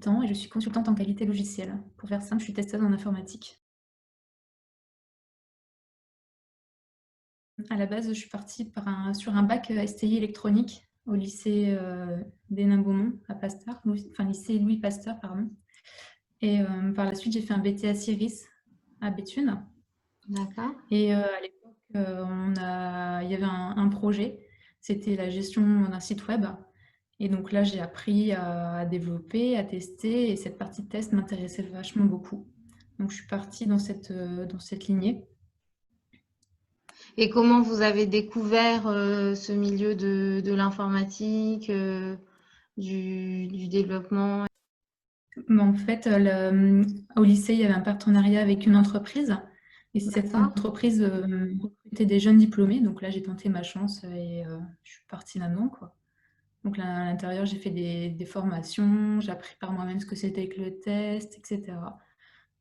28 ans et je suis consultante en qualité logicielle. Pour faire simple, je suis testeuse en informatique. À la base, je suis partie sur un bac STI électronique au lycée d'Hénin-Beaumont à Pasteur, enfin lycée Louis Pasteur, pardon. Et par la suite, j'ai fait un BTS Iris à Béthune. D'accord. Et à l'époque, il y avait un projet, c'était la gestion d'un site web. Et donc là, j'ai appris à développer, à tester, et cette partie de test m'intéressait vachement beaucoup. Donc je suis partie dans cette lignée. Et comment vous avez découvert ce milieu de l'informatique, du développement? Mais en fait, au lycée, il y avait un partenariat avec une entreprise. Et cette D'accord. entreprise recrutait des jeunes diplômés. Donc là, j'ai tenté ma chance et je suis partie là-dedans, quoi. Donc là, à l'intérieur, j'ai fait des formations, j'ai appris par moi-même ce que c'était que le test, etc.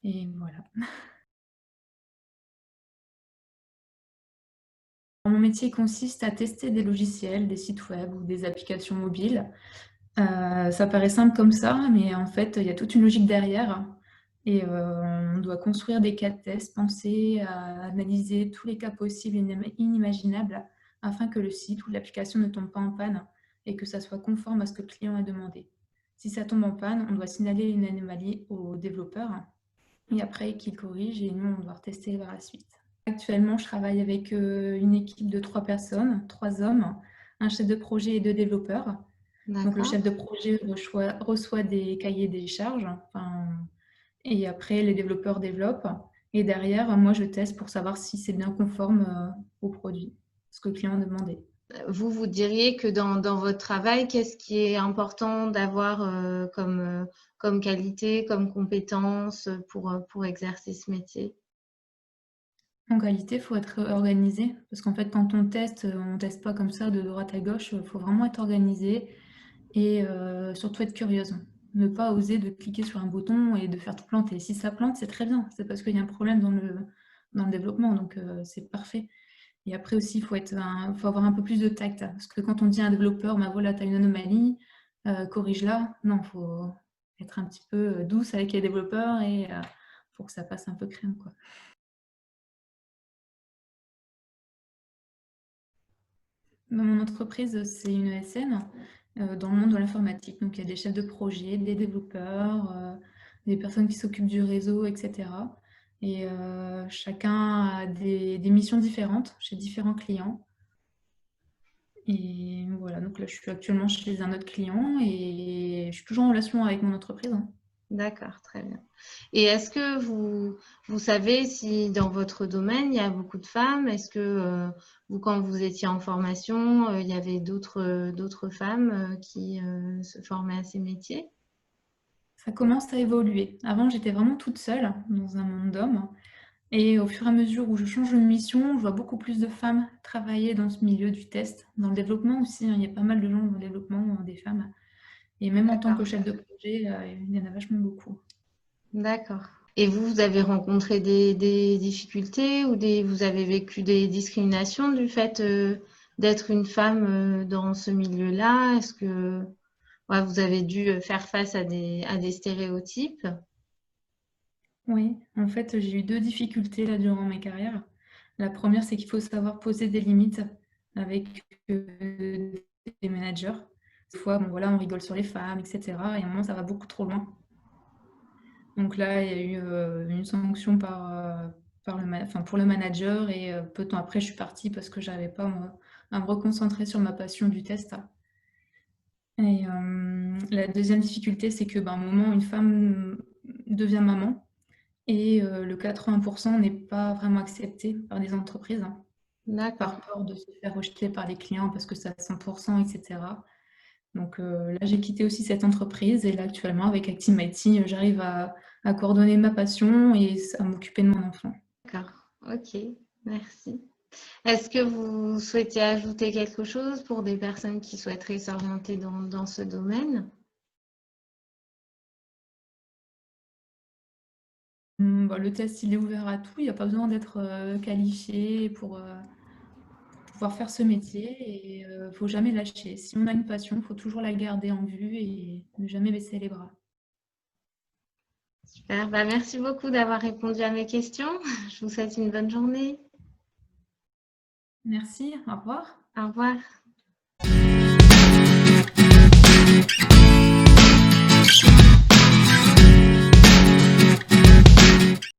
Et voilà. Mon métier consiste à tester des logiciels, des sites web ou des applications mobiles. Ça paraît simple comme ça, mais en fait, il y a toute une logique derrière. Et on doit construire des cas de test, penser à analyser tous les cas possibles et inimaginables afin que le site ou l'application ne tombe pas en panne et que ça soit conforme à ce que le client a demandé. Si ça tombe en panne, on doit signaler une anomalie au développeur et après qu'il corrige et nous, on doit retester par la suite. Actuellement, je travaille avec une équipe de 3 personnes, 3 hommes, un chef de projet et 2 développeurs. Donc le D'accord. chef de projet reçoit des cahiers des charges, enfin, et après les développeurs développent. Et derrière, moi je teste pour savoir si c'est bien conforme au produit, ce que le client a demandé. Vous diriez que dans votre travail, qu'est-ce qui est important d'avoir comme qualité, comme compétence pour exercer ce métier? En réalité, il faut être organisé, parce qu'en fait, quand on teste pas comme ça de droite à gauche, il faut vraiment être organisé et surtout être curieuse. Ne pas oser de cliquer sur un bouton et de faire tout planter. Si ça plante, c'est très bien, c'est parce qu'il y a un problème dans le développement, donc c'est parfait. Et après aussi, faut avoir un peu plus de tact. Parce que quand on dit à un développeur, bah voilà, tu as une anomalie, corrige-la. Non, il faut être un petit peu douce avec les développeurs et pour que ça passe un peu crème, quoi. Mon entreprise, c'est une ESN dans le monde de l'informatique. Donc, il y a des chefs de projet, des développeurs, des personnes qui s'occupent du réseau, etc. Et chacun a des missions différentes chez différents clients. Et voilà, donc là, je suis actuellement chez un autre client et je suis toujours en relation avec mon entreprise, hein. D'accord, très bien. Et est-ce que vous savez si dans votre domaine, il y a beaucoup de femmes? Est-ce que vous, quand vous étiez en formation, il y avait d'autres femmes qui se formaient à ces métiers? Ça commence à évoluer. Avant, j'étais vraiment toute seule dans un monde d'hommes. Et au fur et à mesure où je change de mission, je vois beaucoup plus de femmes travailler dans ce milieu du test. Dans le développement aussi, hein, il y a pas mal de gens dans le développement, des femmes. Et même en tant que D'accord, chef de projet, il y en a vachement beaucoup. d'accord. Et vous avez rencontré des difficultés ou vous avez vécu des discriminations du fait d'être une femme dans ce milieu-là? Est-ce que ouais, vous avez dû faire face à des stéréotypes? Oui, en fait, j'ai eu deux difficultés là durant ma carrière. La première, c'est qu'il faut savoir poser des limites avec des managers. Des fois, bon, voilà, on rigole sur les femmes, etc. Et à un moment, ça va beaucoup trop loin. Donc là, il y a eu une sanction enfin, pour le manager et peu de temps après, je suis partie parce que j'arrivais pas moi, à me reconcentrer sur ma passion du test. Et la deuxième difficulté, c'est que, ben, à un moment, une femme devient maman et le 80% n'est pas vraiment accepté par des entreprises, hein, D'accord. par peur de se faire rejeter par les clients parce que c'est à 100%, etc. Donc là, j'ai quitté aussi cette entreprise et là, actuellement, avec Actimity, j'arrive à coordonner ma passion et à m'occuper de mon enfant. D'accord. Ok. Merci. Est-ce que vous souhaitez ajouter quelque chose pour des personnes qui souhaiteraient s'orienter dans ce domaine? Bah, le test, il est ouvert à tout. Il n'y a pas besoin d'être qualifié pour pouvoir faire ce métier et il ne faut jamais lâcher. Si on a une passion, il faut toujours la garder en vue et ne jamais baisser les bras. Super. Bah, merci beaucoup d'avoir répondu à mes questions. Je vous souhaite une bonne journée. Merci, au revoir. Au revoir.